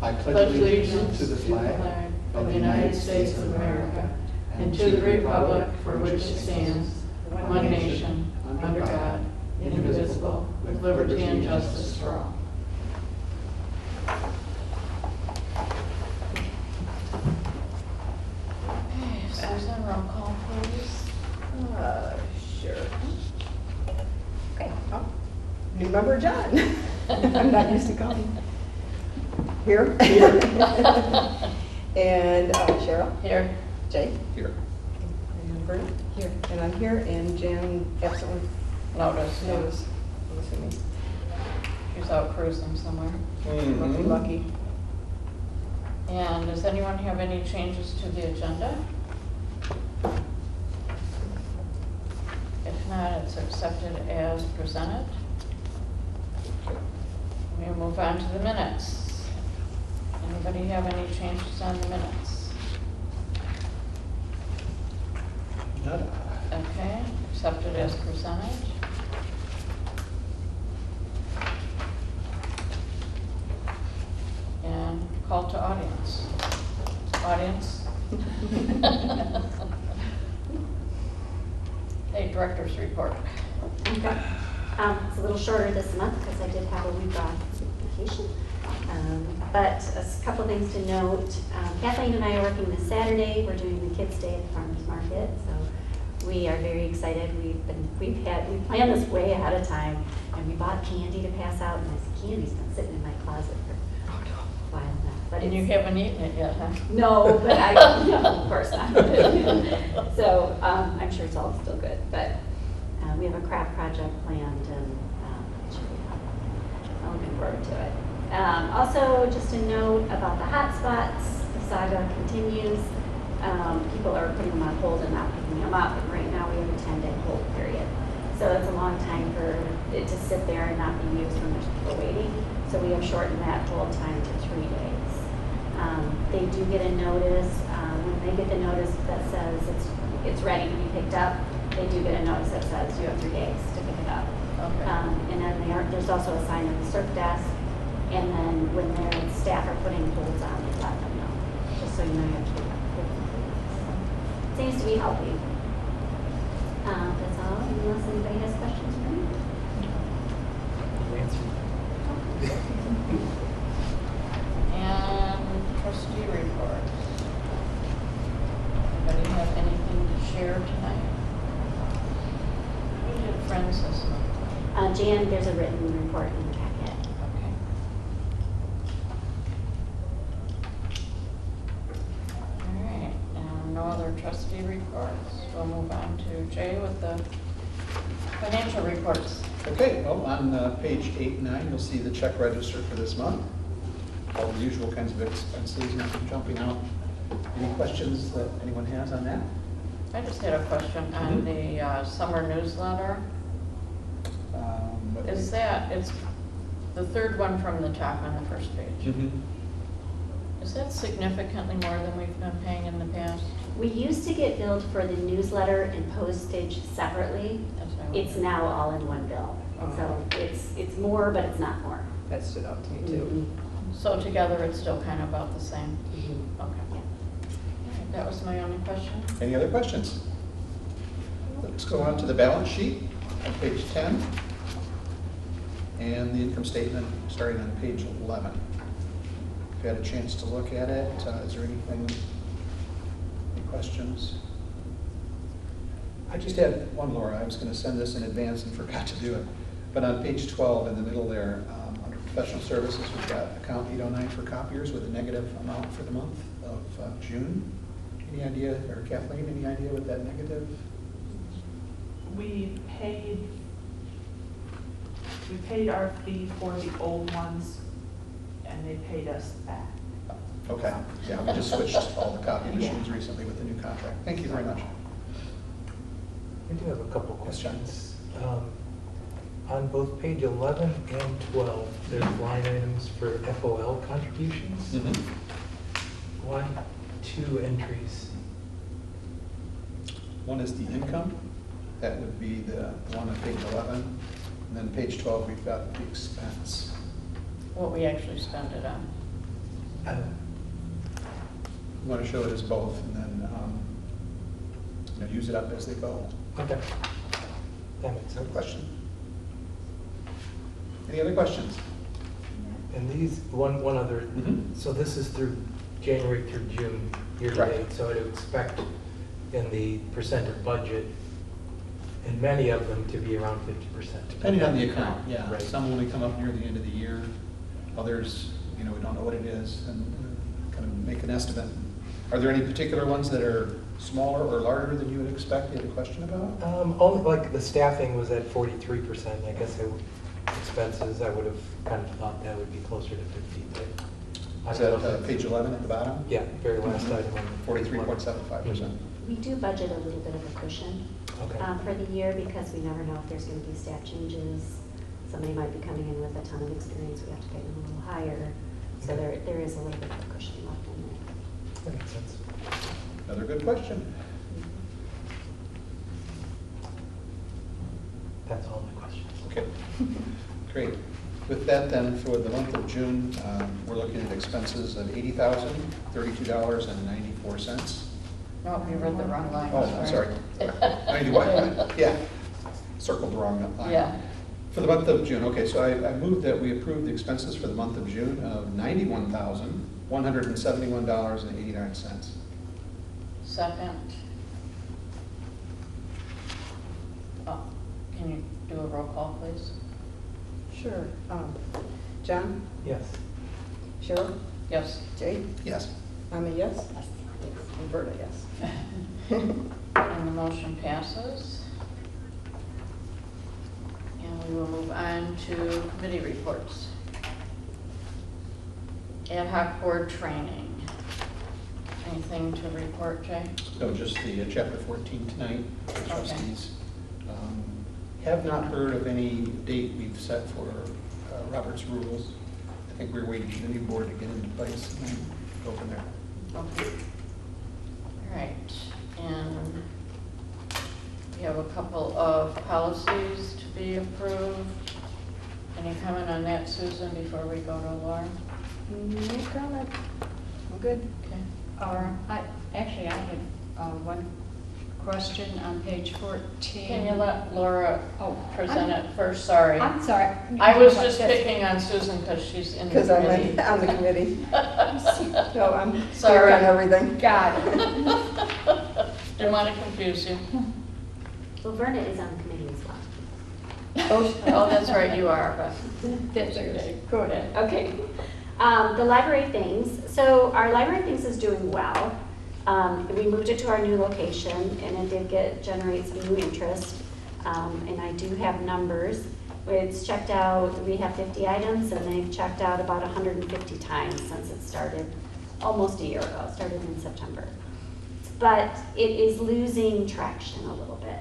I pledge allegiance to the flag of the United States of America and to the republic for which it stands, one nation, under God, indivisible, with liberty and justice for all. Okay, Susan, roll call, please. Sure. Okay. Oh, new member John. I'm not used to calling. Here. And Cheryl. Here. Jay. Here. And Brent. Here. And I'm here. And Jan absently Lotus. notice. I'm assuming. She's out cruising somewhere. Lucky, lucky. And does anyone have any changes to the agenda? If not, it's accepted as presented. We'll move on to the minutes. Anybody have any changes on the minutes? Nada. Okay, accepted as presented. And call to audience. Audience? Hey, director's report. Okay. It's a little shorter this month because I did have a week off vacation. But a couple things to note. Kathleen and I are working this Saturday. We're doing the Kids' Day at the Farmers Market. So we are very excited. We planned this way ahead of time, and we bought candy to pass out, and this candy's been sitting in my closet for a while now. But And you it's- haven't eaten it yet, huh? No, but no, of course not. So I'm sure it's all still good, but we have a craft project planned, and I'm looking forward to it. Also, just a note about the hotspots, the saga continues. People are putting them on hold and not picking them up, and right now we have a 10-day hold period. So that's a long time for it to sit there and not be used when there's people waiting. So we have shortened that hold time to 3 days. They do get a notice, when they get the notice that says it's ready to be picked up, they do get a notice that says you have 3 days to pick it up. Okay. And then there's also a sign at the surf desk, and then when their staff are putting holds on, they let them know, just so you know you have to pick up. Seems to be helping. That's all, unless anybody has questions for me. And trustee reports. Anybody have anything to share tonight? We did friends this month. Jan, there's a written report in the packet. Okay. All right, and no other trustee reports. We'll move on to Jay with the financial reports. Okay, well, on page 8 and 9, you'll see the check register for this month. All the usual kinds of expenses, nothing jumping out. Any questions that anyone has on that? I just had a question on the summer newsletter. Is that, it's the third one from the top on the first page. Is that significantly more than we've been paying in the past? We used to get billed for the newsletter and postage separately. That's what I It's wondered. now all in one bill. So it's more, but it's not more. That stood out to me too. So together, it's still kind of about the same? Mhm. Okay. Yeah. All right, that was my only question. Any other questions? Let's go on to the balance sheet on page 10. And the income statement starting on page 11. If you had a chance to look at it, is there anything, any questions? I just had one, Laura. I was going to send this in advance and forgot to do it. But on page 12 in the middle there, under professional services, we've got account 809 for copiers with a negative amount for the month of June. Any idea, or Kathleen, any idea what that negative? We paid our fee for the old ones, and they paid us back. Okay, yeah, we just switched all the copy machines recently with the new contract. Thank you very much. I do have a couple Yes, John. questions. On both page 11 and 12, there's line items for FOL contributions. Why 2 entries? One is the income. That would be the one on page 11. And then page 12, we've got the expense. What we actually spend it on. We want to show it as both and then, use it up as they go. Okay. That makes Is there a sense. question? Any other questions? And these, one other, Mhm. so this is through January through June, year to Correct. date. So I'd expect in the percent of budget, in many of them to be around 50%. Depending on the account, yeah. Right. Some only come up near the end of the year. Others, we don't know what it is and kind of make an estimate. Are there any particular ones that are smaller or larger than you would expect? You had a question about? Only like the staffing was at 43%. I guess expenses, I would have kind of thought that would be closer to 50. But I Is don't that know. page 11 at the bottom? Yeah, very last item. on 43.75%. We do budget a little bit of a cushion Okay. for the year because we never know if there's going to be staff changes. Somebody might be coming in with a ton of experience, we have to pay them a little higher. So Okay. there is a little bit of a cushion left in there. That makes sense. Another good question. That's all my questions. Okay, great. With that then, for the month of June, we're looking at expenses of $80,032.94. No, you read the wrong line. Oh, I'm sorry. 91, yeah. Circled the wrong line. Yeah. For the month of June, okay, so I moved that we approve the expenses for the month of June of $91,171.89. Second. Oh, can you do a roll call, please? Sure. John, Yes. Cheryl, Yes. Jay, Yes. I'm a yes. Roberta, yes. And the motion passes. And we will move on to committee reports. Ad hoc board training. Anything to report, Jay? No, just the chapter 14 tonight, the Okay. trustees. Have not heard of any date we've set for Robert's rules. I think we're waiting for the new board to get into place and then go from there. Okay. All right, and we have a couple of policies to be approved. Any comment on that, Susan, before we go to Lauren? No comment. I'm good. Okay. Actually, I had one question on page 14. Can you let Laura present I'm- it first? Sorry. I'm sorry. I was just picking on Susan because she's in the Because I'm committee. on the committee. So I'm here Sorry. on everything. Got it. Didn't want to confuse you. Well, Verna is on the committee as well. Oh, that's right, you are, but. That's okay. Go ahead. Okay. The library things. So our library things is doing well. We moved it to our new location and it did generate some new interest. And I do have numbers. It's checked out, we have 50 items and they've checked out about 150 times since it started almost a year ago. It started in September. But it is losing traction a little bit.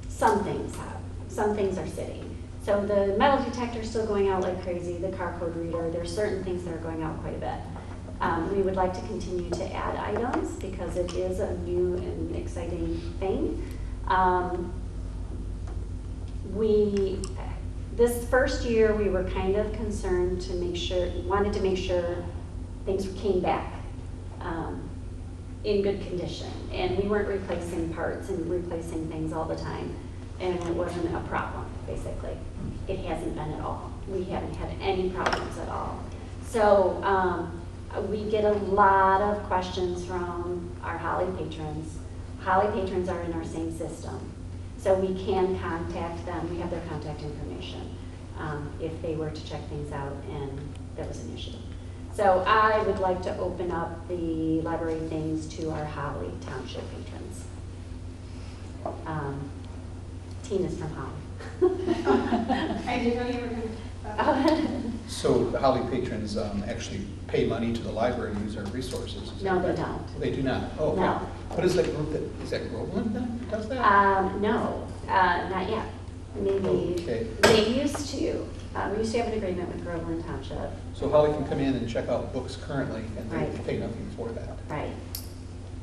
Some things have. Some things are sitting. So the metal detector is still going out like crazy, the car code reader, there's certain things that are going out quite a bit. We would like to continue to add items because it is a new and exciting thing. This first year, we were kind of concerned wanted to make sure things came back in good condition. And we weren't replacing parts and replacing things all the time. And it wasn't a problem, basically. It hasn't been at all. We haven't had any problems at all. So we get a lot of questions from our Holly patrons. Holly patrons are in our same system. So we can contact them. We have their contact information if they were to check things out and there was an issue. So I would like to open up the library things to our Holly Township patrons. Tina's from Holly. I didn't know you were going to. So the Holly patrons actually pay money to the library to use our resources? is that No, they correct? don't. They do not? Oh, okay. No. What is that group is that Groveland that does that? No, not yet. Maybe, Okay. they used to. We used to have an agreement with Groveland Township. So Holly can come in and check out books currently and they Right. pay nothing for that? Right.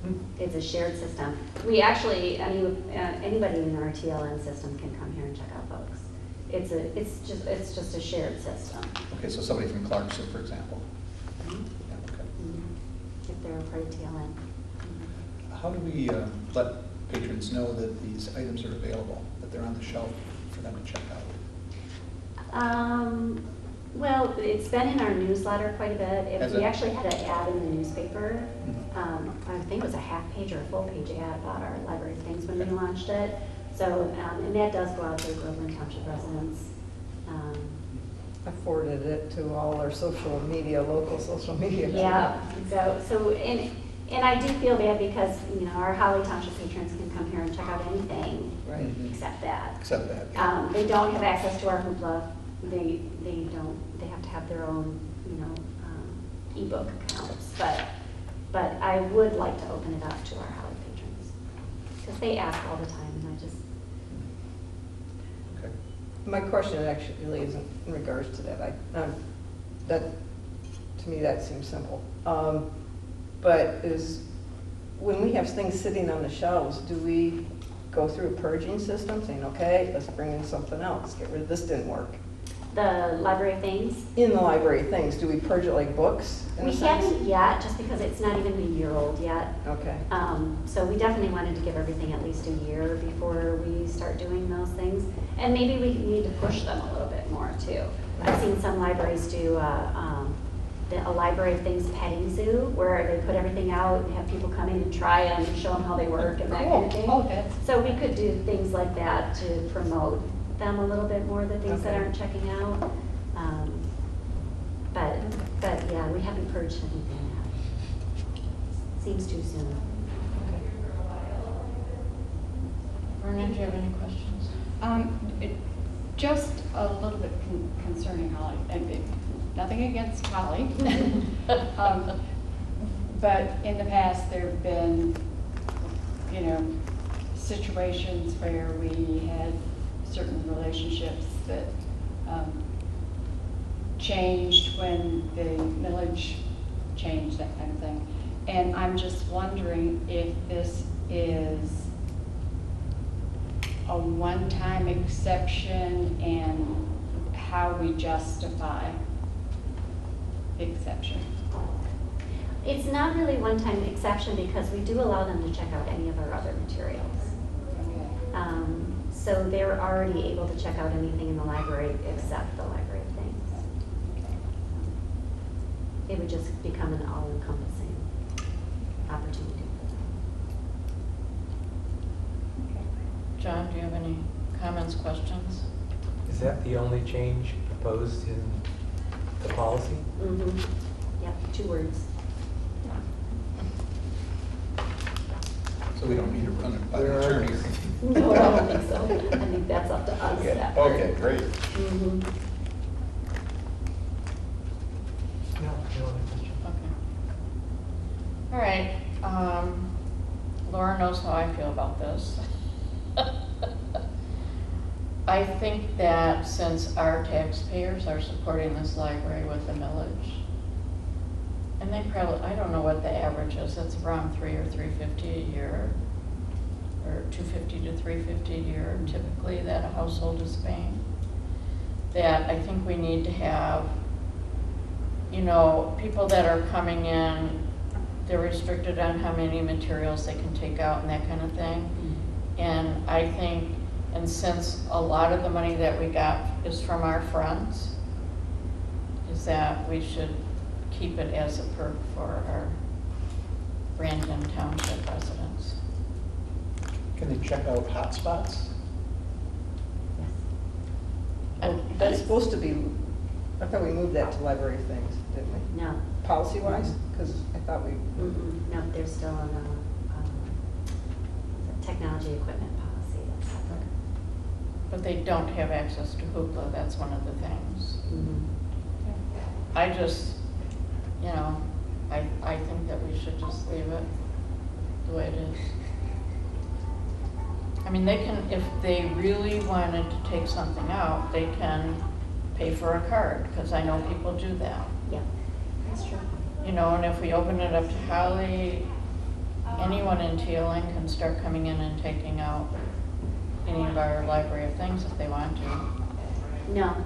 Hmm. It's a shared system. We actually, anybody in our TLN system can come here and check out books. it's just a shared system. Okay, so somebody from Clarkson, for example. Mhm. Yeah, okay. If they're a part of TLN. How do we let patrons know that these items are available, that they're on the shelf for them to check out? Well, it's been in our newsletter quite a bit. Has We it? actually had an ad in the newspaper. Mhm. I think it was a half page or a full page ad about our library things when we launched it. So, and that does go out to Groveland Township residents. I forwarded it to all our social media, local social media. Yeah, and I do feel bad because, you know, our Holly Township patrons can come here and check out anything Right. Mhm. except that. Except that. Yeah. They don't have access to our hoopla. They have to have their own, you know, ebook accounts. But I would like to open it up to our Holly patrons. Because they ask all the time and I just, Okay. My question actually really isn't in regards to that. That, to me, that seems simple. But when we have things sitting on the shelves, do we go through a purging system saying, okay, let's bring in something else, get rid of this, didn't work? the library things. In the library things, do we purge it like books? in a We sense? haven't yet, just because it's not even a year old yet. Okay. So we definitely wanted to give everything at least a year before we start doing those things. And maybe we need to push them a little bit more too. I've seen some libraries do a library of things petting zoo, where they put everything out and have people come in and try them and show them how they work and that kind of thing. Oh, that's, So we could do things like that to promote them a little bit more, the things that Okay. aren't checking out. But yeah, we haven't purged anything yet. Seems too soon. Vernon, do you have any questions? just a little bit concerning Holly, nothing against Holly. But in the past, there have been, you know, situations where we had certain relationships that changed when the millage changed, that kind of thing. And I'm just wondering if this is a one-time exception and how we justify the exception. It's not really one-time exception because we do allow them to check out any of our other materials. So they're already able to check out anything in the library except the library of things. It would just become an all-encompassing opportunity for them. John, do you have any comments, questions? Is that the only change proposed in the policy? Mm-hmm. Yep, 2 words. So we don't need to run it by Where the are attorney or these? anything? No, I don't think so. I think that's up to us. Okay, that part. okay, great. Mhm. No other question. Okay. All right, Laura knows how I feel about this. I think that since our taxpayers are supporting this library with the millage, and they probably, I don't know what the average is, it's around $300 or $350 a year, or $250 to $350 a year typically that a household is paying. That I think we need to have, you know, people that are coming in, they're restricted on how many materials they can take out and that kind of thing. And I think, and since a lot of the money that we got is from our friends, is that we should keep it as a perk for our Brandon Township residents. Can they check out hotspots? And That's supposed to be, I thought we moved that to library things, didn't we? No. Policy-wise? Because I thought we, Mm-mm. No, they're still on a technology equipment policy. That's separate. But they don't have access to Hoopla, that's one of the things. Mhm. I just, you know, I think that we should just leave it the way it is. I mean, they can, if they really wanted to take something out, they can pay for a card, because I know people do that. Yeah, that's true. You know, and if we open it up to Holly, anyone in TLN can start coming in and taking out any of our library of things if they want to. No,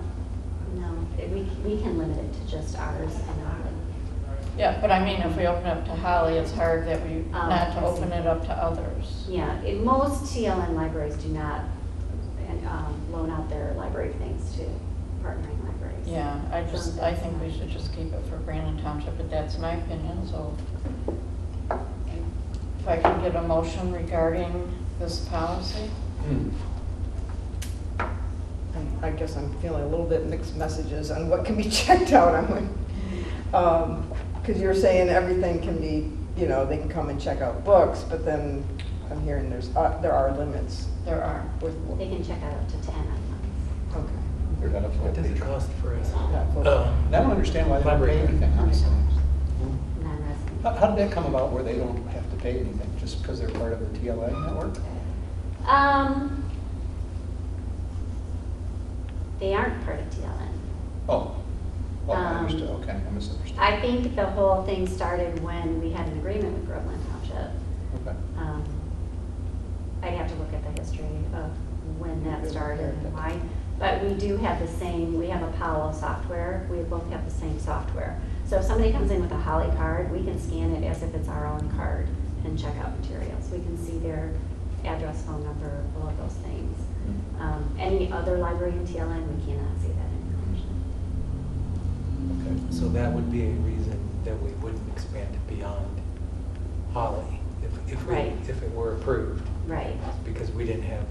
we can limit it to just ours and Holly. Yeah, but I mean, if we open it up to Holly, it's hard that we, Oh, not to I see. open it up to others. Yeah, most TLN libraries do not loan out their library things to partnering libraries. Yeah, I think we should just keep it for Brandon Township, but that's my opinion, so. If I can get a motion regarding this policy? And I guess I'm feeling a little bit mixed messages on what can be checked out. I'm like, because you're saying everything can be, they can come and check out books, but then I'm hearing there are limits. There are. With, They can check out up to 10 at once. okay. They're not a full What does it page. cost for us? I don't understand why they don't pay Library. anything, honestly. Non-resident. How did that come about where they don't have to pay anything, just because they're part of the TLA network? They aren't part of TLN. Oh, I understood, okay, I misunderstood. I think the whole thing started when we had an agreement with Groveland Township. Okay. I'd have to look at the history of when that started and why. But we do have the same, we have Apollo software, we both have the same software. So if somebody comes in with a Holly card, we can scan it as if it's our own card and check out materials. We can see their address, phone number, all of those things. Any other library in TLN, we cannot see that information. Okay. So that would be a reason that we wouldn't expand it beyond Holly Right. if it were approved, Right, because we didn't have,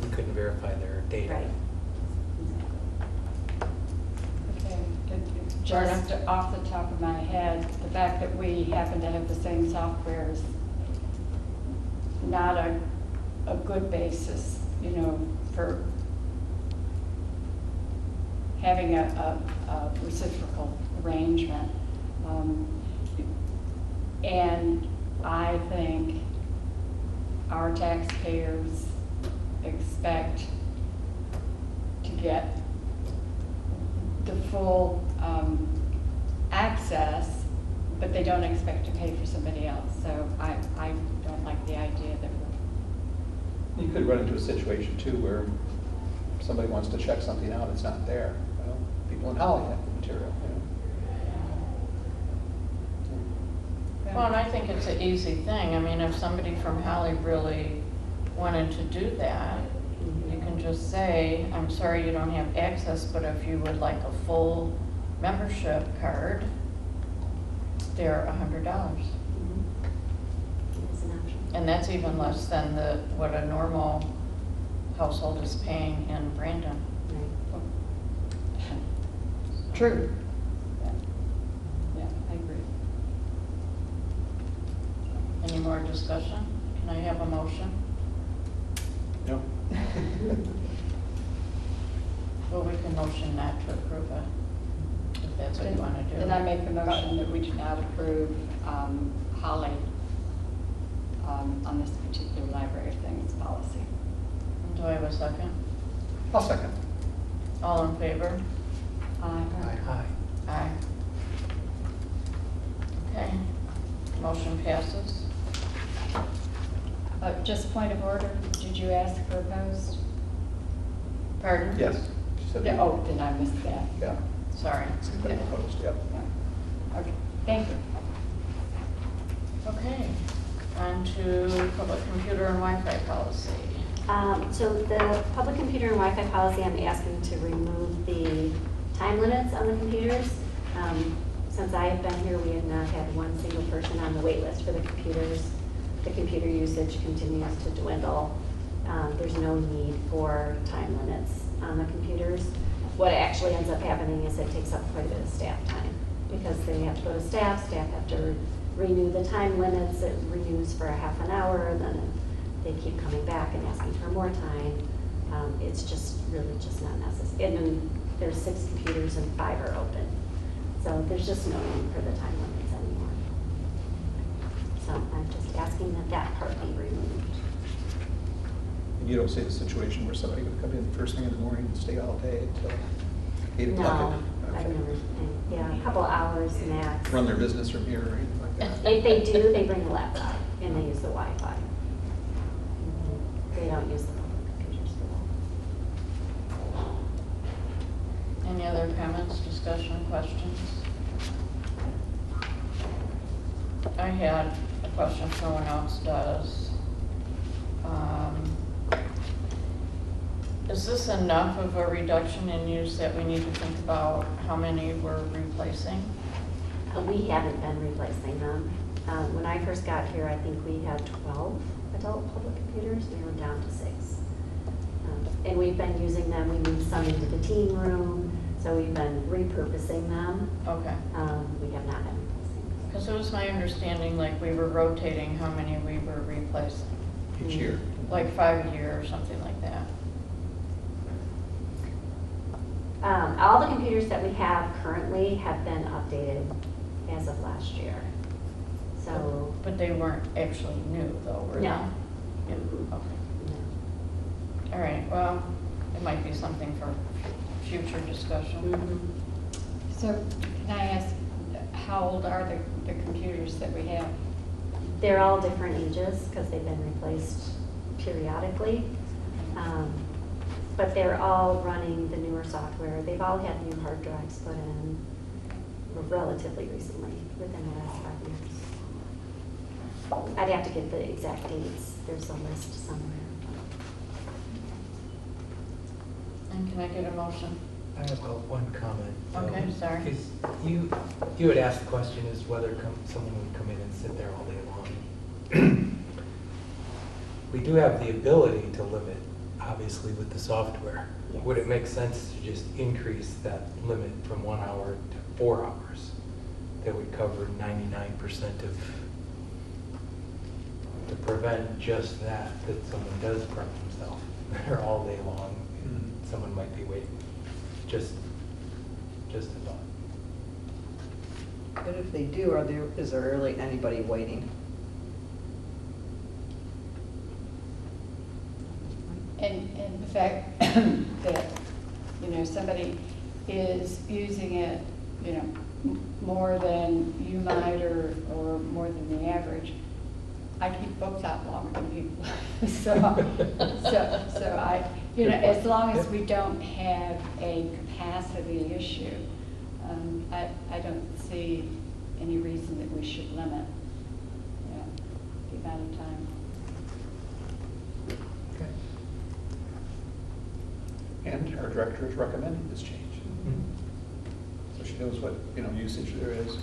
we couldn't verify their data. right. Okay, just off the top of my head, the fact that we happen to have the same software is not a good basis, for having a reciprocal arrangement. And I think our taxpayers expect to get the full access, but they don't expect to pay for somebody else. So I don't like the idea that we're, You could run into a situation too where somebody wants to check something out, it's not there. Well, people in Holly have the material, Well, and I think it's an easy thing. I mean, if somebody from Holly really wanted to do that, you can just say, I'm sorry you don't have access, but if you would like a full membership card, they're $100. It's an option. And that's even less than what a normal household is paying in Brandon. Right. True. yeah, I agree. Any more discussion? Can I have a motion? No? Well, we can motion not to approve it, if that's what you want to do. Then I make the motion that we do not approve Holly on this particular library of things policy. Do I have a second? I'll second. All in favor? Aye. Hi. Aye. Okay, motion passes. Just point of order, did you ask for opposed? Pardon? Yes. She said Yeah, we- oh, then I missed that. Yeah. Sorry. Anybody opposed? Yep. Okay, thank you. Okay, on to public computer and Wi-Fi policy. So the public computer and Wi-Fi policy, I'm asking to remove the time limits on the computers. Since I have been here, we have not had one single person on the wait list for the computers. The computer usage continues to dwindle. There's no need for time limits on the computers. What actually ends up happening is it takes up quite a bit of staff time because they have to go to staff have to renew the time limits. It renews for a half an hour, then they keep coming back and asking for more time. It's just really just not necessary. And then there's 6 computers and 5 are open. So there's just no need for the time limits anymore. So I'm just asking that that part be removed. And you don't see the situation where somebody would come in first thing in the morning and stay all day until 8 o'clock? No, I've Okay. never, yeah, a couple hours max. Run their business from here or anything like that? If they do, they bring a laptop and they use the Wi-Fi. They don't use the public computers for Any other comments, discussion, questions? I had a question, if no one else does. Is this enough of a reduction in use that we need to think about how many we're replacing? We haven't been replacing them. When I first got here, I think we had 12 adult public computers. We were down to 6. And we've been using them. We moved some into the teen room, so we've been repurposing them. Okay. We have not been replacing them. Because it was my understanding, like, we were rotating how many we were replacing, Each year. like 5 a year or something like that. All the computers that we have currently have been updated as of last year. So, But they weren't actually new, though, were they? No. Yeah, okay. All right, well, it might be something for future discussion. So can I ask, how old are the computers that we have? they're all different ages because they've been replaced periodically. But they're all running the newer software. They've all had new hard drives put in relatively recently, within the last 5 years. I'd have to get the exact dates. There's a list somewhere. And can I get a motion? I have one comment. Okay, sorry. Because you had asked the question is whether someone would come in and sit there all day long. We do have the ability to limit, obviously, with the software. Yes. Would it make sense to just increase that limit from 1 hour to 4 hours? That would cover 99% of, to prevent just that someone does burn themselves there all day long. And someone might be waiting. Just a thought. But if they do, is there really anybody waiting? And the fact that, somebody is using it, more than you might or more than the average, I keep books out longer than people. So I, as long as we don't have a capacity issue, I don't see any reason that we should limit, the amount of time. Okay. And our director is recommending this change. So she knows what, usage there is.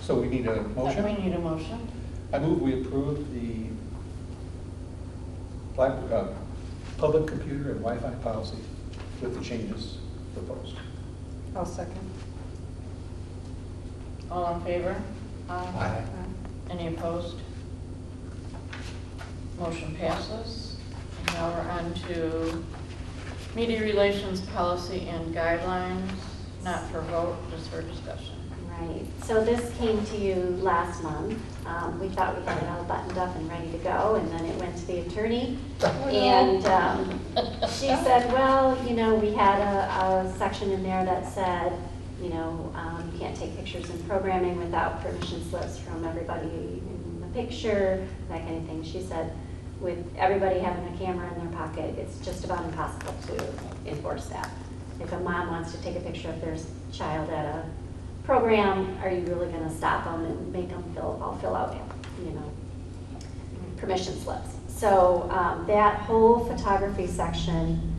So we need a motion? We need a motion. I move we approve the public computer and Wi-Fi policy with the changes proposed. I'll second. All in favor? Aye. Any opposed? Motion passes. And now we're on to media relations policy and guidelines, not for vote, just for discussion. Right, so this came to you last month. We thought we had it all buttoned up and ready to go, and then it went to the attorney. And she said, well, we had a section in there that said, you can't take pictures in programming without permission slips from everybody in the picture, that kind of thing. She said, with everybody having a camera in their pocket, it's just about impossible to enforce that. If a mom wants to take a picture of their child at a program, are you really going to stop them and make them fill out, permission slips? So that whole photography section,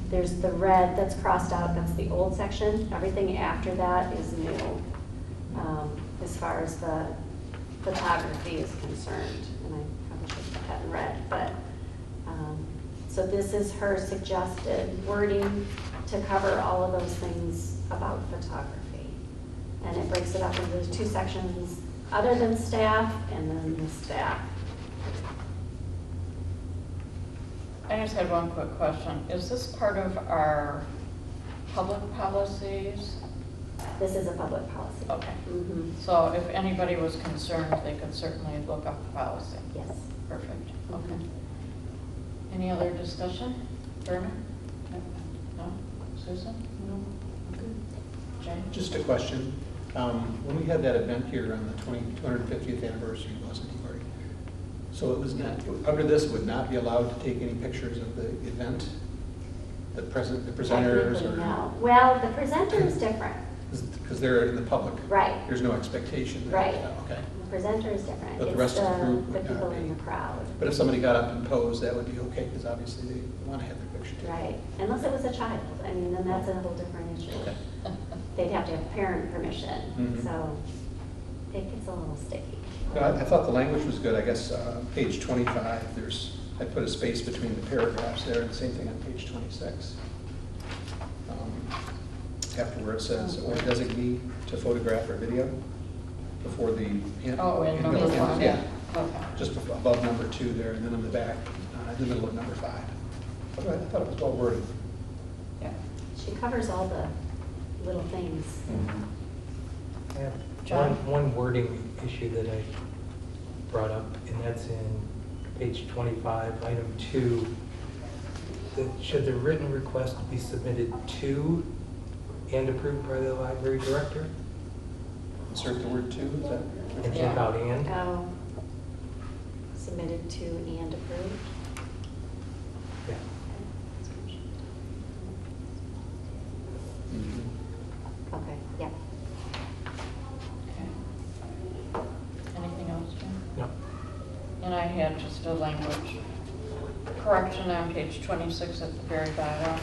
there's the red that's crossed out, that's the old section. Everything after that is new, as far as the photography is concerned. And I probably should put that in red, but so this is her suggested wording to cover all of those things about photography. And it breaks it up into those two sections, other than staff, and then the staff. I just had one quick question. Is this part of our public policies? This is a public policy. Okay. Mhm. So if anybody was concerned, they could certainly look up the policy. Yes. Perfect, okay. Any other discussion? Vernon? No? Susan? No. Jane? Just a question. When we had that event here on the 250th anniversary, wasn't it, Lori? So it was not, under this, would not be allowed to take any pictures of the event The presenters Technically, or? no. Well, the presenter is different. Because they're in the public. Right. There's no expectation. that- Right. Okay. The presenter is different. But the It's rest of the group the would not people be. in the crowd. But if somebody got up and posed, that would be okay, because obviously they want to have their picture taken. Right, unless it was a child, I mean, then that's a whole different issue. Okay. They'd have to have parent permission, Mhm. so it gets a little sticky. No, I thought the language was good. I guess page 25, I put a space between the paragraphs there, and the same thing on page 26. After where it says, or designee to photograph or video, before the. Oh, in number one? Yeah, Okay. just above number 2 there, and then on the back, in the middle of number 5. I thought it was well worded. Yeah. She covers all the little things. I have John? one wording issue that I brought up, and that's in page 25, item 2. Should the written request be submitted to and approved by the library director? Insert the word "to," is that? And take Yeah. out "and"? Oh, submitted to and approved. Yeah. Mhm. Okay, yeah. Okay. Anything else, Jim? No. And I had just a language correction on page 26 at the very bottom.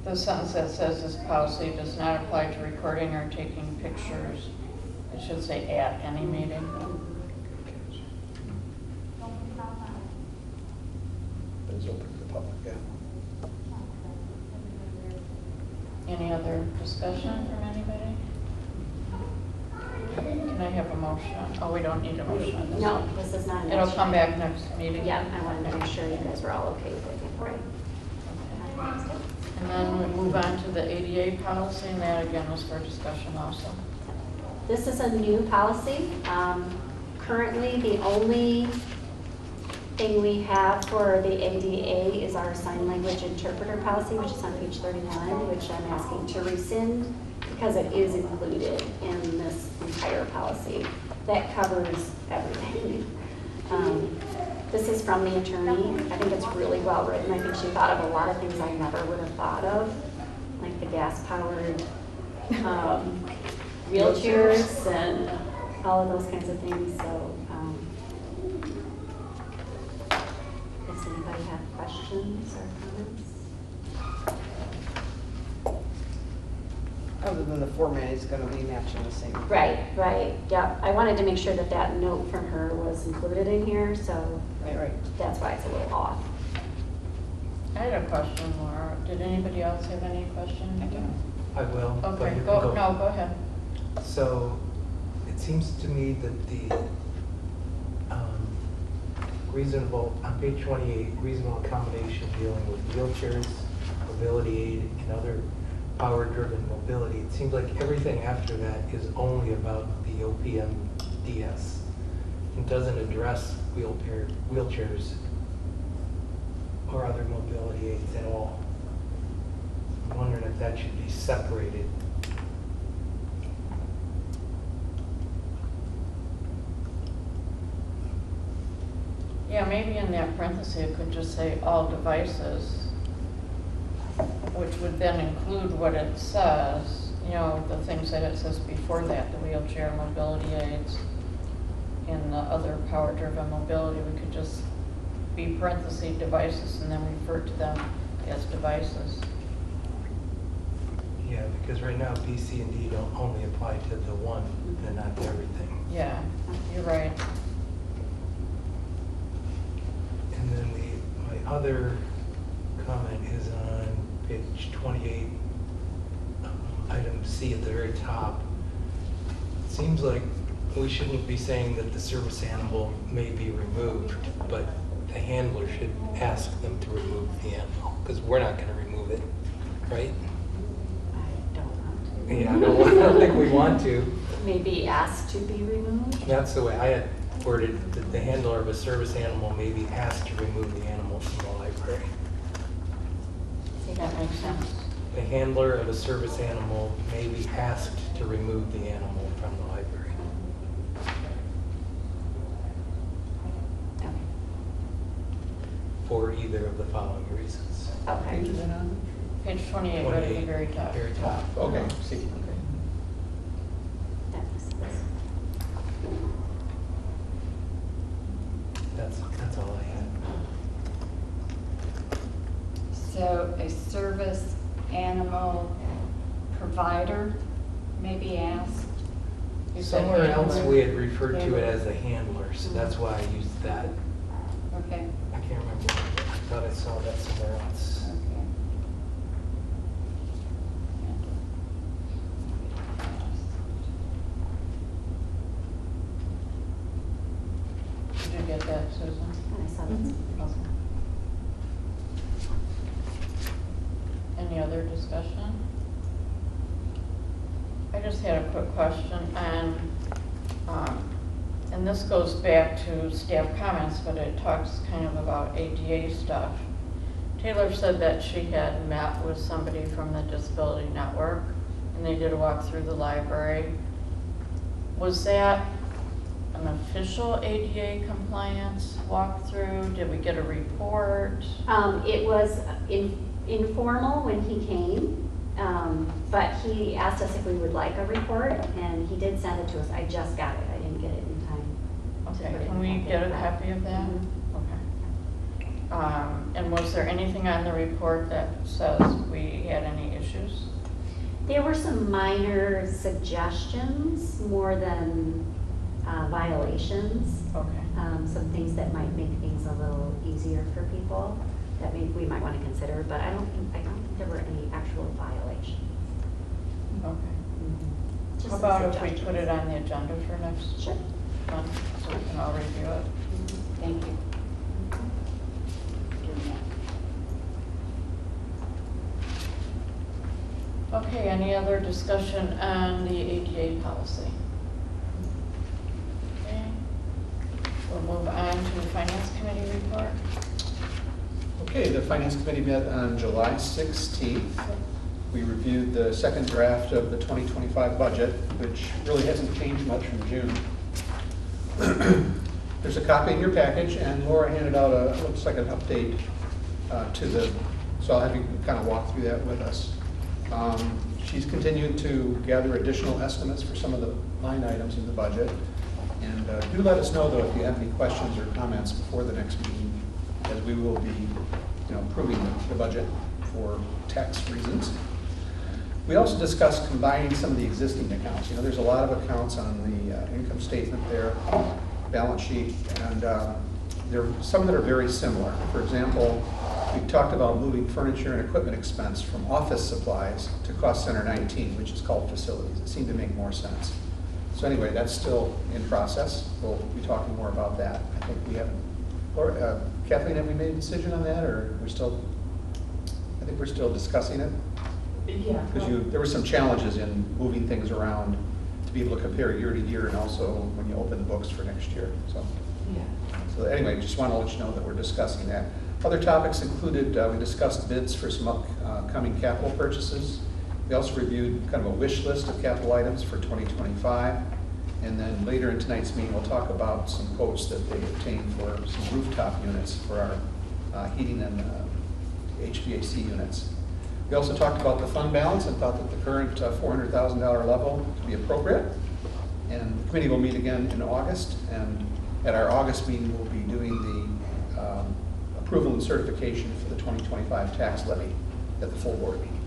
The sentence that says this policy does not apply to recording or taking pictures, it should say at any meeting. But it's open to the public, yeah. Any other discussion from anybody? Can I have a motion? Oh, we don't need a motion on this. No, this is not an It'll action. come back next meeting? Yeah, I wanted to make sure you guys were all okay with it before I. And then we move on to the ADA policy, and that again was for discussion also. This is a new policy. Currently, the only thing we have for the ADA is our sign language interpreter policy, which is on page 39, which I'm asking to rescind because it is included in this entire policy that covers everything. This is from the attorney. I think it's really well written. I think she thought of a lot of things I never would have thought of, like the gas-powered wheelchairs and all of those kinds of things. So, does anybody have questions or comments? Other than the format is going to be matching the same. Right, yeah. I wanted to make sure that that note from her was included in here, so Right. that's why it's a little off. I had a question, Laura. Did anybody else have any questions? I will. but Okay, you can no, go ahead. So it seems to me that the reasonable, on page 28, reasonable accommodation dealing with wheelchairs, mobility aid, and other power-driven mobility, it seems like everything after that is only about the OPMDS. It doesn't address wheelchairs or other mobility aids at all. I'm wondering if that should be separated. Yeah, maybe in that parenthesis, it could just say all devices, which would then include what it says, you know, the things that it says before that, the wheelchair, mobility aids, and the other power-driven mobility. We could just be parentheses devices and then refer to them as devices. Yeah, because right now B, C, and D don't only apply to the one and not to everything. Yeah, you're right. And then my other comment is on page 28, item C at the very top. It seems like we shouldn't be saying that the service animal may be removed, but the handler should ask them to remove the animal, because we're not going to remove it, right? I don't want to. Yeah, I don't think we want to. Maybe asked to be removed? That's the way I had worded, that the handler of a service animal may be asked to remove the animal from the library. That makes sense. The handler of a service animal may be asked to remove the animal from the library. Okay. For either of the following reasons. Okay. Page is it on? Page 28, right at the very top. Very top. Okay, see. That makes sense. That's all I had. So a service animal provider may be asked. You said Somewhere else handler. we had referred to it as a handler, so that's why I used that. Okay, I can't remember. I thought I saw that somewhere else. okay. Did you get that, Susan? And I saw that. Okay. Any other discussion? I just had a quick question, and this goes back to staff comments, but it talks kind of about ADA stuff. Taylor said that she had met with somebody from the Disability Network, and they did a walk through the library. Was that an official ADA compliance walkthrough? Did we get a report? It was informal when he came, but he asked us if we would like a report, and he did send it to us. I just got it. I didn't get it in time. to Okay, put it can in we the get a packet. copy of that? Mhm. Okay. And was there anything on the report that says we had any issues? There were some minor suggestions more than violations. Okay. Some things that might make things a little easier for people that we might want to consider, but I don't think there were any actual violations. Okay. Just How some about if we suggestions. put it on the agenda for next Sure. month, so we can all review it? Thank you. Okay, any other discussion on the ADA policy? Okay, we'll move on to the Finance Committee report. Okay, the Finance Committee met on July 16th. We reviewed the second draft of the 2025 budget, which really hasn't changed much from June. There's a copy in your package, and Laura handed out looks like an update to the, so I'll have you kind of walk through that with us. She's continued to gather additional estimates for some of the line items in the budget. And do let us know, though, if you have any questions or comments before the next meeting, as we will be, approving the budget for tax reasons. We also discussed combining some of the existing accounts. There's a lot of accounts on the income statement there, balance sheet, and there are some that are very similar. For example, we talked about moving furniture and equipment expense from office supplies to cost center 19, which is called facilities. It seemed to make more sense. So anyway, that's still in process. We'll be talking more about that. I think we haven't, Laura, Kathleen, have we made a decision on that, or we're still, I think we're still discussing it? Yeah. Because there were some challenges in moving things around to be able to compare year to year, and also when you open the books for next year, so. Yeah. So anyway, just want to let you know that we're discussing that. Other topics included, we discussed bids for some upcoming capital purchases. We also reviewed kind of a wish list of capital items for 2025. And then later in tonight's meeting, we'll talk about some quotes that they obtained for some rooftop units for our heating and HVAC units. We also talked about the fund balance and thought that the current $400,000 level to be appropriate. And the committee will meet again in August, and at our August meeting, we'll be doing the approval and certification for the 2025 tax levy at the full board meeting.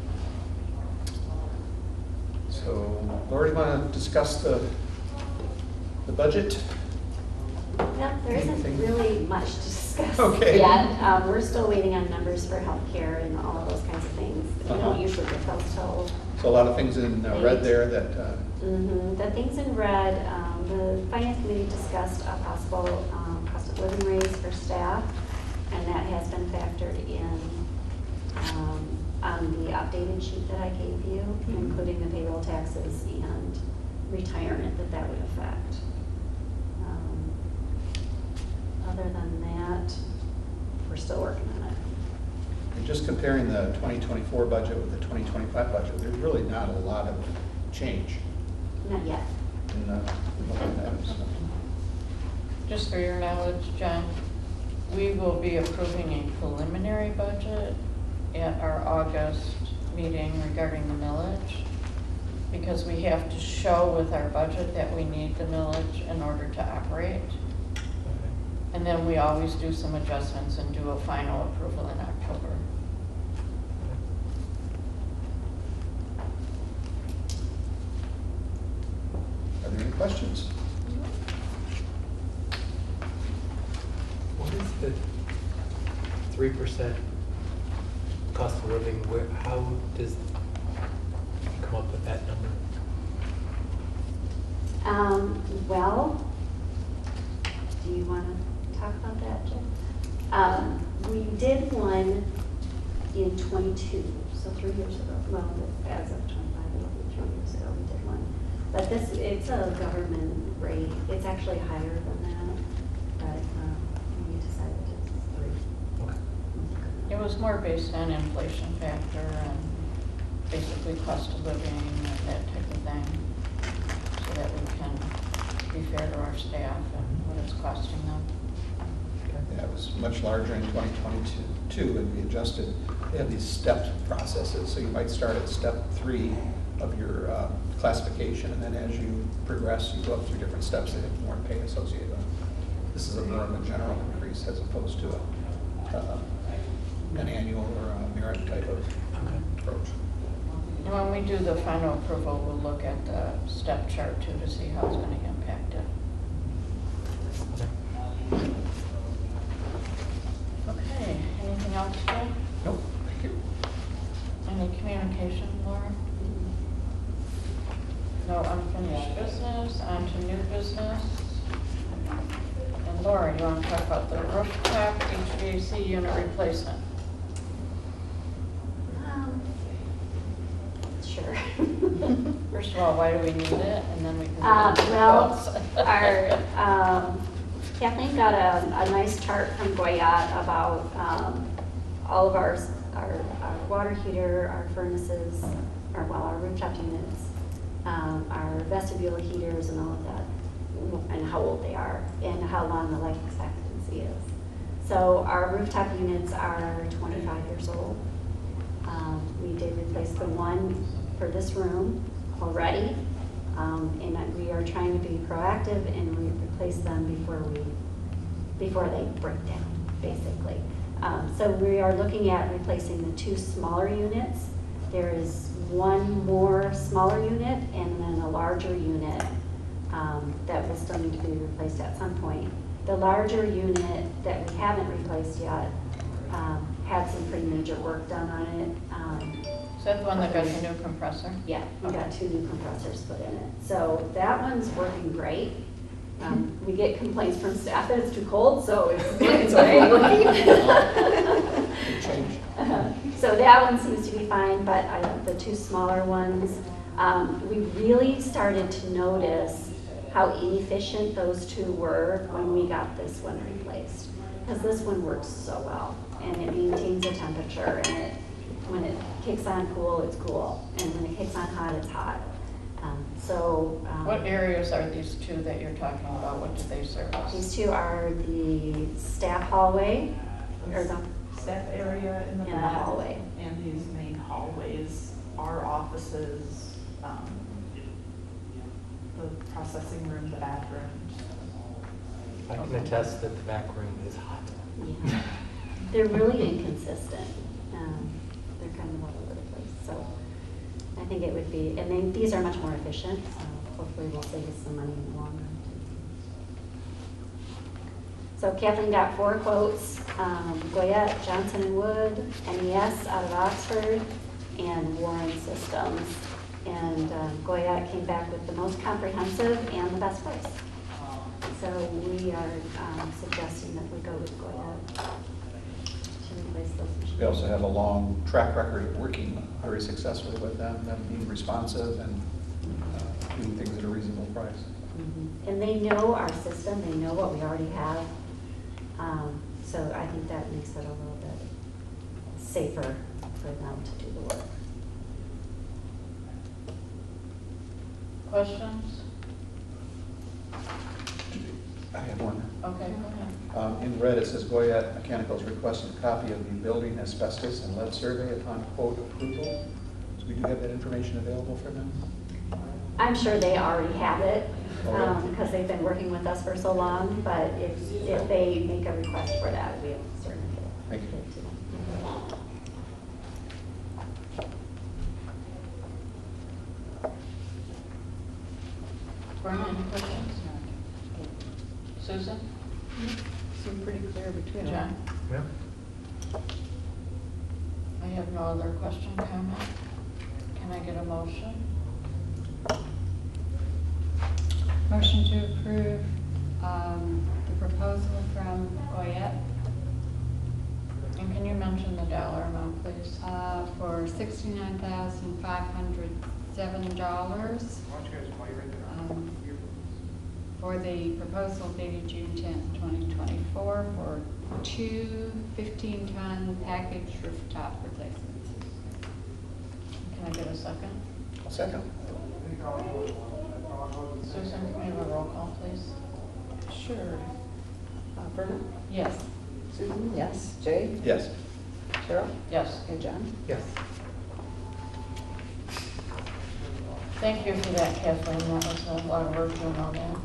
So, Laura, you want to discuss the budget? No, there isn't Anything? really much to discuss Okay. yet. We're still waiting on numbers for healthcare and all of those kinds of things. We don't usually get those till. So a lot of things in red there that, The things in red, the Finance Committee discussed a possible cost of living raise for staff, and that has been factored in on the updated sheet that I gave you, including the payroll taxes and retirement that would affect. Other than that, we're still working on it. and just comparing the 2024 budget with the 2025 budget, there's really not a lot of change Not yet. in the line items. Just for your knowledge, John, we will be approving a preliminary budget at our August meeting regarding the millage, because we have to show with our budget that we need the millage in order to operate. And then we always do some adjustments and do a final approval in October. Are there any questions? What is the 3% cost of living? How does you come up with that number? Well, do you want to talk about that, Jim? We did one in '22, so 3 years ago. Well, as of '25, it'll be 3 years ago we did one. But it's a government rate. It's actually higher than that, but we decided it's 3. Okay. It was more based on inflation factor and basically cost of living and that type of thing, so that we can be fair to our staff and what it's costing them. Yeah, it was much larger in 2022, and we adjusted. They have these stepped processes, so you might start at step 3 of your classification, and then as you progress, you go up through different steps that have more pay associated with them. This is a more of a general increase as opposed to an annual or a merit type of approach. And when we do the final approval, we'll look at the step chart too to see how it's going to impact it. Okay, anything else, Joe? Nope, thank you. Any communication, Laura? No unfinished business, on to new business. And Laura, you want to talk about the rooftop HVAC unit replacement? Sure. First of all, why do we need it? And then we can. Well, our, Kathleen got a nice chart from Goyat about all of our water heater, our furnaces, our rooftop units, our vestibule heaters and all of that, and how old they are, and how long the life expectancy is. So our rooftop units are 25 years old. We did replace the one for this room already, and we are trying to be proactive and replace them before they break down, basically. So we are looking at replacing the 2 smaller units. There is one more smaller unit and then a larger unit that will still need to be replaced at some point. The larger unit that we haven't replaced yet had some pretty major work done on it. Is that the one that got the new compressor? Yeah, we got 2 new compressors put in it. So that one's working great. We get complaints from staff that it's too cold, so it's Good change. So that one seems to be fine, but the 2 smaller ones, we really started to notice how inefficient those 2 were when we got this one replaced. Because this one works so well, and it maintains the temperature, and when it kicks on cool, it's cool, and when it kicks on hot, it's hot. What areas are these 2 that you're talking about? What do they service? These 2 are the staff hallway, or the Staff area in the In the back. hallway. And these main hallways, our offices, the processing room, the bathrooms. I can attest that the back room is hot. Yeah. They're really inconsistent. They're kind of all over the place. So I think it would be, and then these are much more efficient, so hopefully we'll save us some money in the long run. So Kathleen got 4 quotes, Goyette, Johnson & Wood, NES out of Oxford, and Warren Systems. And Goyette came back with the most comprehensive and the best price. So we are suggesting that we go with Goyette to replace those machines. We also have a long track record of working very successfully with them being responsive and doing things at a reasonable price. Mhm. And they know our system, they know what we already have. So I think that makes it a little bit safer for them to do the work. Questions? I have one. Okay, go ahead. In red, it says Goyette Mechanicals requesting a copy of the building asbestos and lead survey upon quote approval. So we do have that information available for them? I'm sure they already have it, Okay. because they've been working with us for so long, but if they make a request for that, we'll certainly get it. Thank you. to them. Verna, any questions? Susan? Seem pretty clear between them. John? Yeah. I have no other question, comment. Can I get a motion? Motion to approve the proposal from Goyette And can you mention the dollar amount, please? for $69,507 for the proposal dated June 10th, 2024 for 2 15-ton package rooftop replacements. Can I get a second? I'll second. Susan, can we have a roll call, please? Sure. Verna? Yes. Susan? Yes. Jay? Yes. Cheryl? Yes. And John? Yes. Thank you for that, Kathleen. That was a lot of work doing all that.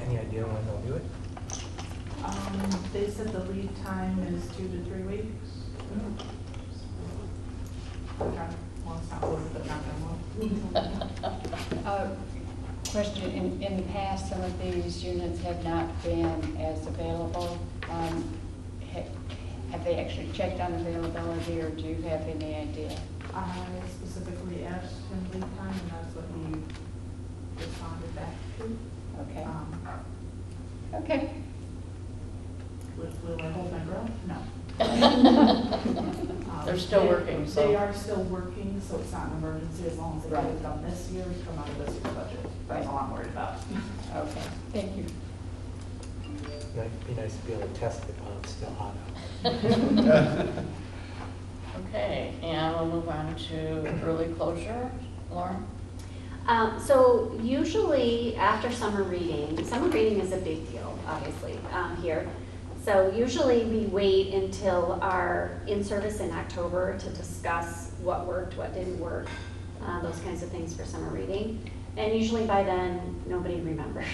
Any idea when they'll do it? They said the lead time is 2 to 3 weeks. Okay. Well, it's not worth it, not that long. Question, in the past, some of these units have not been as available. Have they actually checked on availability, or do you have any idea? I specifically asked him lead time, and that's what he responded back to. Okay. Um, Will I hold my breath? No. They're still working, so. They are still working, so it's not an emergency as long as they get it done this year, come out of this year's budget. That's all I'm worried about. Okay, thank you. It'd be nice to be able to test it while it's still hot out. Okay, and we'll move on to early closure. Lauren? So usually after summer reading is a big deal, obviously, here. So usually we wait until our in-service in October to discuss what worked, what didn't work, those kinds of things for summer reading. And usually by then, nobody remembers.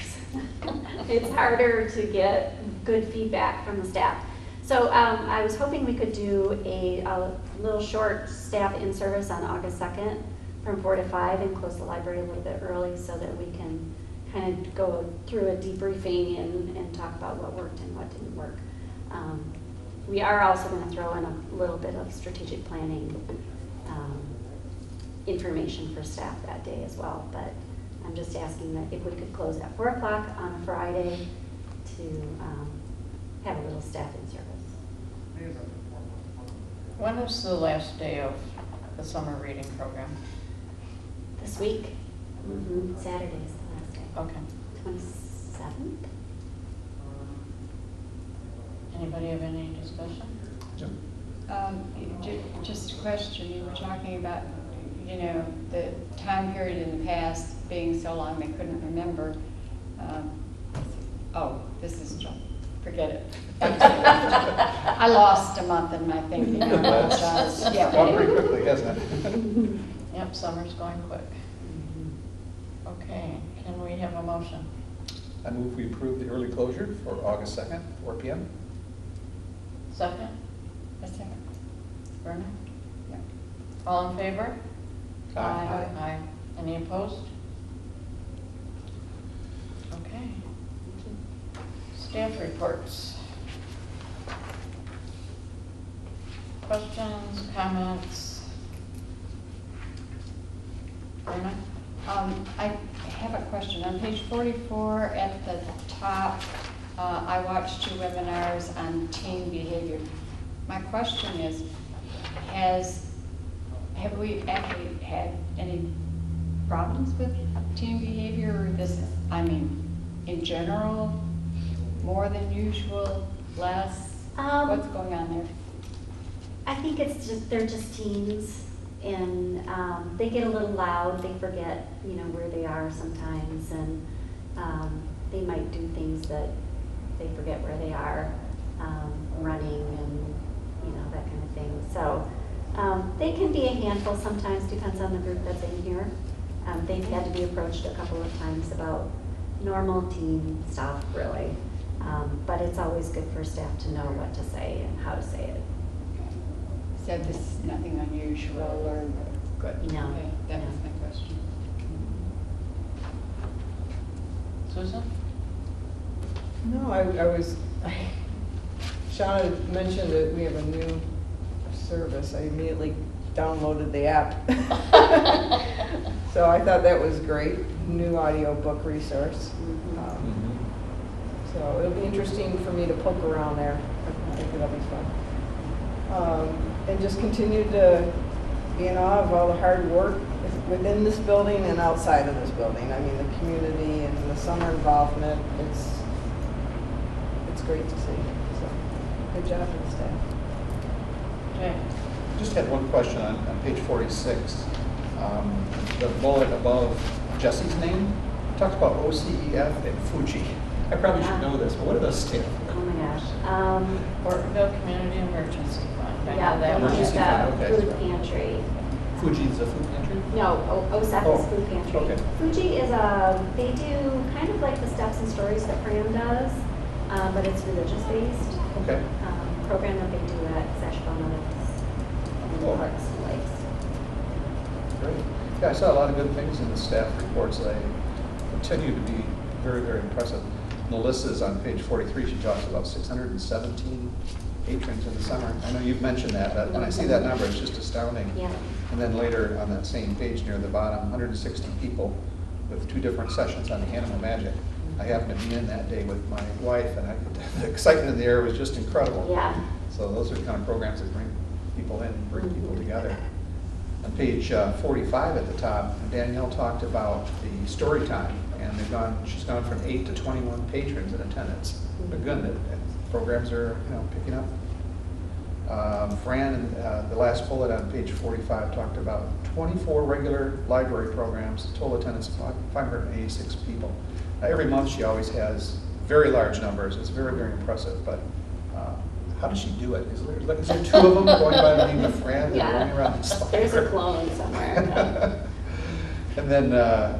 It's harder to get good feedback from the staff. So I was hoping we could do a little short staff in-service on August 2nd from 4 to 5 and close the library a little bit early so that we can kind of go through a debriefing and talk about what worked and what didn't work. We are also going to throw in a little bit of strategic planning information for staff that day as well, but I'm just asking that if we could close at 4 o'clock on a Friday to have a little staff in service. When is the last day of the summer reading program? This week, Saturday is the last day. Okay. 27th? Anybody have any discussion? Jim? Just a question, you were talking about, the time period in the past being so long they couldn't remember. This is, forget it. I lost a month in my thinking. I apologize. It's gone pretty quickly, hasn't it? Yep, summer's going quick. Okay, can we have a motion? I move we approve the early closure for August 2nd, 4 p.m. Second? A second. Verna? Yeah. All in favor? Aye. Aye. Any opposed? Okay. Staff reports. Questions, comments? Verna? I have a question. On page 44 at the top, I watched 2 webinars on teen behavior. My question is, have we actually had any problems with teen behavior, or this, in general, more than usual, less? What's going on there? I think it's just, they're just teens, and they get a little loud, they forget, where they are sometimes, and They might do things that they forget where they are, running and, that kind of thing. So they can be a handful sometimes, depends on the group that's in here. They've had to be approached a couple of times about normal teen stuff, really. But it's always good for staff to know what to say and how to say it. Said this is nothing unusual or good. No. Okay, that was No. my question. Susan? No, Shauna had mentioned that we have a new service. I immediately downloaded the app. So I thought that was great, new audiobook resource. So it'll be interesting for me to poke around there. I think it'll be fun. And just continue to be in awe of all the hard work within this building and outside of this building. I mean, the community and the summer involvement, it's great to see. So good job to the staff. Okay. Just had one question on page 46. The bullet above Jesse's name talked about OCEF and Fuji. I probably should know this, but what do those stand for? Oh my gosh. Porterville Community Emergency Fund. I know Yeah, that one. Emergency fund, okay. Food pantry. Fuji's a food pantry? No, OSEF Oh, is food pantry. okay. Fuji is they do kind of like the Steps and Stories that Fran does, but it's religious-based. Okay. Program that they do at Sashbona and Oh. Parks and Lakes. Great. Yeah, I saw a lot of good things in the staff reports. They continue to be very, very impressive. Melissa's on page 43. She talks about 617 patrons in the summer. I know you've mentioned that, but when I see that number, it's just astounding. Yeah. And then later on that same page near the bottom, 160 people with 2 different sessions on the Animal Magic. I happened to be in that day with my wife, and the excitement in the air was just incredible. Yeah. So those are the kind of programs that bring people in, bring people together. On page 45 at the top, Danielle talked about the story time, and she's gone from 8 to 21 patrons in attendance. But good, the programs are picking up. Fran, the last bullet on page 45 talked about 24 regular library programs, total attendance of 586 people. Every month she always has very large numbers. It's very, very impressive. But how does she do it? Is there 2 of them going by the name of Fran that are running around this There's a library? clone somewhere. And then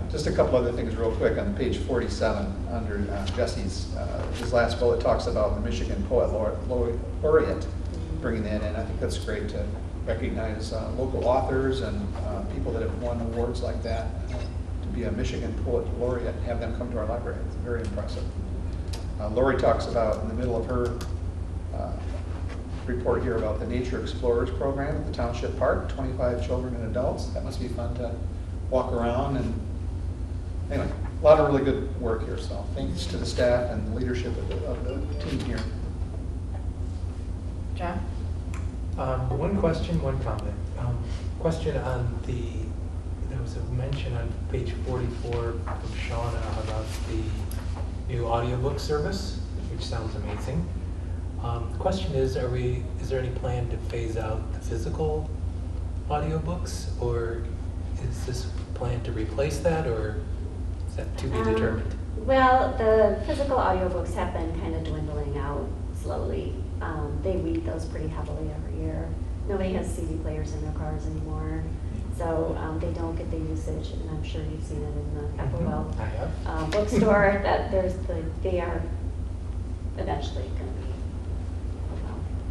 just a couple other things real quick on page 47 under Jesse's, his last bullet talks about the Michigan Poet Laureate bringing that in. I think that's great to recognize local authors and people that have won awards like that, to be a Michigan Poet Laureate and have them come to our library. It's very impressive. Lori talks about, in the middle of her report here, about the Nature Explorers program at the Township Park, 25 children and adults. That must be fun to walk around. And anyway, a lot of really good work here. So thanks to the staff and the leadership of the team here. John? One question, one comment. Question on there was a mention on page 44 from Shauna about the new audiobook service, which sounds amazing. The question is there any plan to phase out the physical audiobooks, or is this plan to replace that, or is that to be determined? Well, the physical audiobooks have been kind of dwindling out slowly. They weed those pretty heavily every year. Nobody has CD players in their cars anymore, so they don't get the usage, and I'm sure you've seen it in the FOL I have. bookstore, that they are eventually going to be,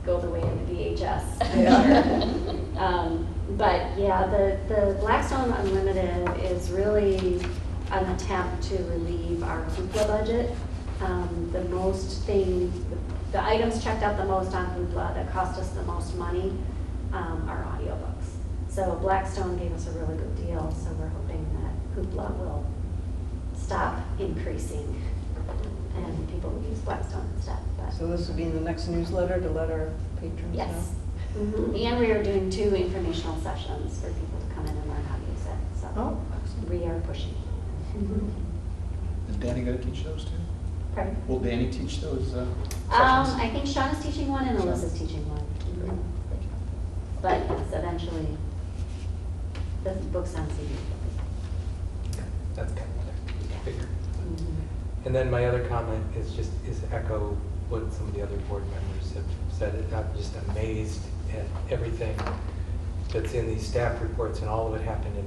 go the way of the VHS, I'm sure. But yeah, the Blackstone Unlimited is really an attempt to relieve our Hoopla budget. The items checked out the most on Hoopla that cost us the most money are audiobooks. So Blackstone gave us a really good deal, so we're hoping that Hoopla will stop increasing and people will use Blackstone instead. But So this will be in the next newsletter to let our patrons know? yes. And we are doing 2 informational sessions for people to come in and learn how to use it. So Oh, we are pushing. Is Danny going to teach those too? Pardon? Will Danny teach those sessions? I think Sean is teaching one and Alyssa's teaching one. Great. Thank you. But it's eventually, the book's on CD. That's kind of what I figured. And then my other comment is echo what some of the other board members have said. I'm just amazed at everything that's in these staff reports, and all of it happened in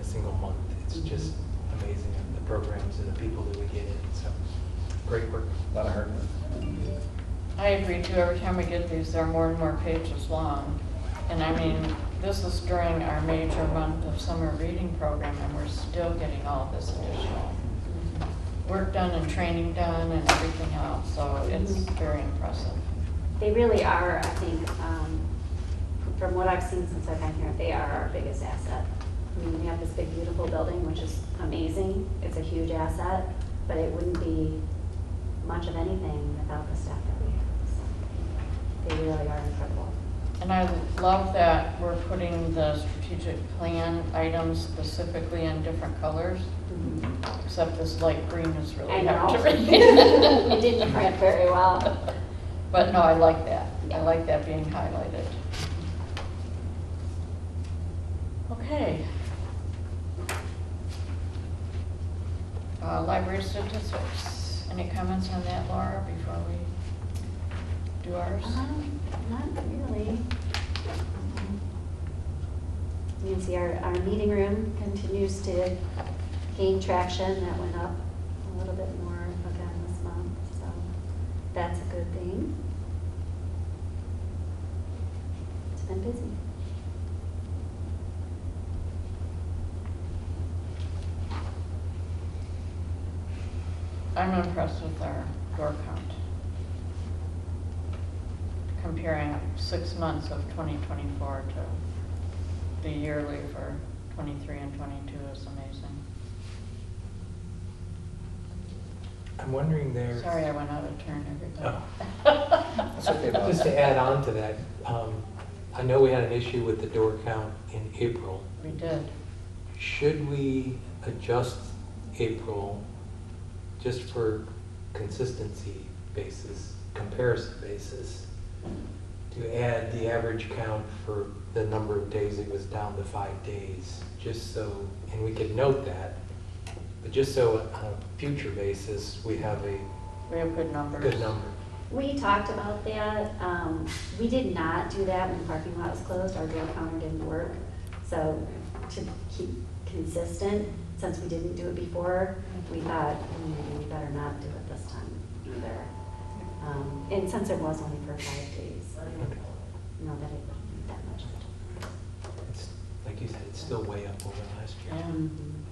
a single month. It's just amazing, the programs and the people that we get in. So great work. A lot of hard work. I agree too. Every time we get these, they're more and more pages long. And I mean, this is during our major month of summer reading program, and we're still getting all of this additional work done and training done and everything else. So it's very impressive. They really are, I think, from what I've seen since I've been here, they are our biggest asset. I mean, we have this big, beautiful building, which is amazing. It's a huge asset, but it wouldn't be much of anything without the staff that we have. So they really are incredible. And I love that we're putting the strategic plan items specifically in different colors, except this light green is really I hard know. to read. It didn't print very well. But no, I like that. I like that being highlighted. Okay. Library statistics. Any comments on that, Laura, before we do ours? Not really. You can see our meeting room continues to gain traction. That went up a little bit more again this month, so that's a good thing. It's been busy. I'm impressed with our door count. Comparing 6 months of 2024 to the yearly for 23 and 22 is amazing. I'm wondering there. Sorry I went out of turn, everybody. That's okay, Bob. Just to add on to that, I know we had an issue with the door count in April. We did. Should we adjust April just for consistency basis, comparison basis, to add the average count for the number of days it was down to 5 days, just so, and we could note that, but just so on a future basis, we have good numbers. good number. We talked about that. We did not do that when the parking lot was closed. Our door counter didn't work. So to keep consistent, since we didn't do it before, we thought maybe we better not do it this time either. And since it was only for 5 days, know that it wouldn't be that much. It's, like you said, it's still way up over last year.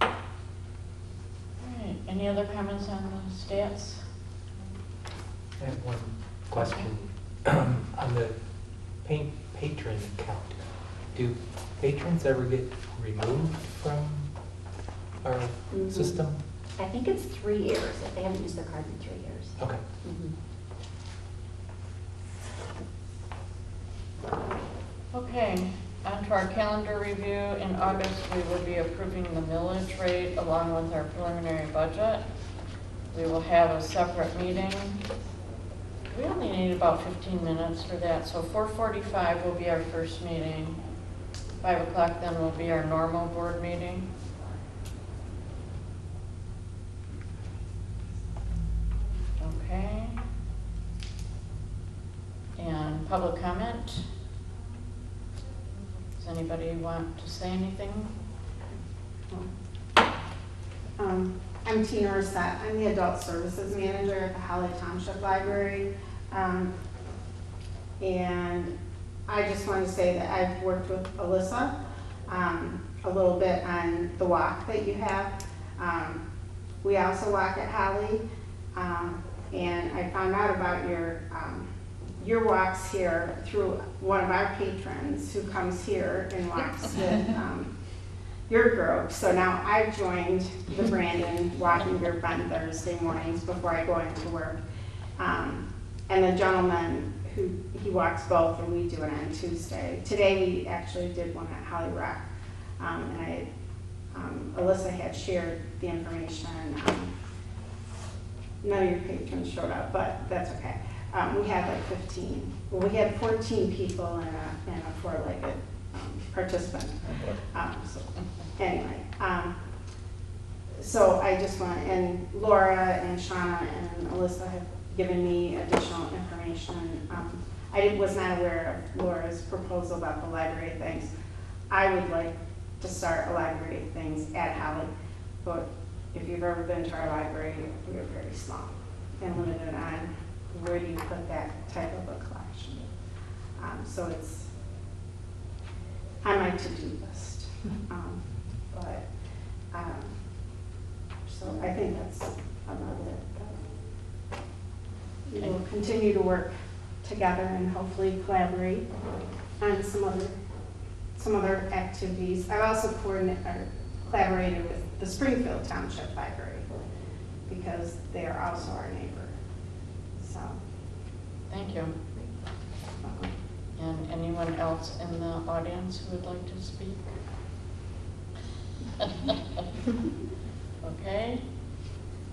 Yeah. All right, any other comments on the stats? I have one question. On the patron count, do patrons ever get removed from our system? I think it's 3 years, if they haven't used their card in 3 years. Okay. Okay, on to our calendar review. In August, we will be approving the millage rate along with our preliminary budget. We will have a separate meeting. We only need about 15 minutes for that, so 4:45 will be our first meeting. 5 o'clock then will be our normal board meeting. Okay. And public comment? Does anybody want to say anything? I'm Tina Reset. I'm the Adult Services Manager at the Holly Township Library. And I just want to say that I've worked with Alyssa a little bit on the walk that you have. We also walk at Holly, and I found out about your walks here through one of our patrons who comes here and walks with your group. So now I've joined the Brandon walking group on Thursday mornings before I go into work. And the gentleman who, he walks both, and we do it on Tuesday. Today we actually did one at Holly Rock. And Alyssa had shared the information. None of your patrons showed up, but that's okay. We had like 15. Well, we had 14 people and a four-legged participant. So anyway, So I just want, and Laura and Shauna and Alyssa have given me additional information. I was not aware of Laura's proposal about the library things. I would like to start a library of things at Holly, but if you've ever been to our library, we are very small and limited on where do you put that type of a collection. So it's on my to-do list. So I think that's about it. We will continue to work together and hopefully collaborate on some other activities. I've also collaborated with the Springfield Township Library because they are also our neighbor. So. Thank you. And anyone else in the audience who would like to speak? Okay.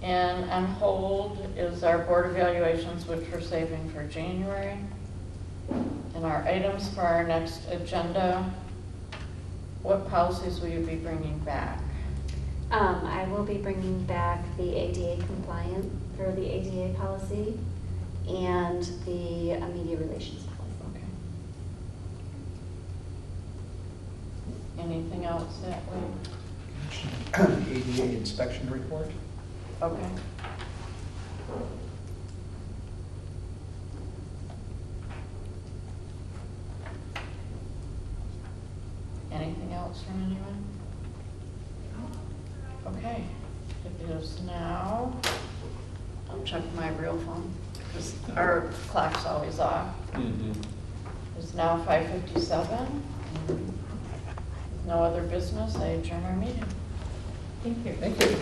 And on hold is our board evaluations, which we're saving for January. And our items for our next agenda, what policies will you be bringing back? I will be bringing back the ADA compliant, or the ADA policy, and the media relations policy. Okay. Anything else that way? ADA inspection report. Okay. Anything else from anyone? Okay, it is now, I'll check my real phone, because our clock's always off. It's now 5:57. With no other business, I adjourn our meeting. Thank you. Thank you.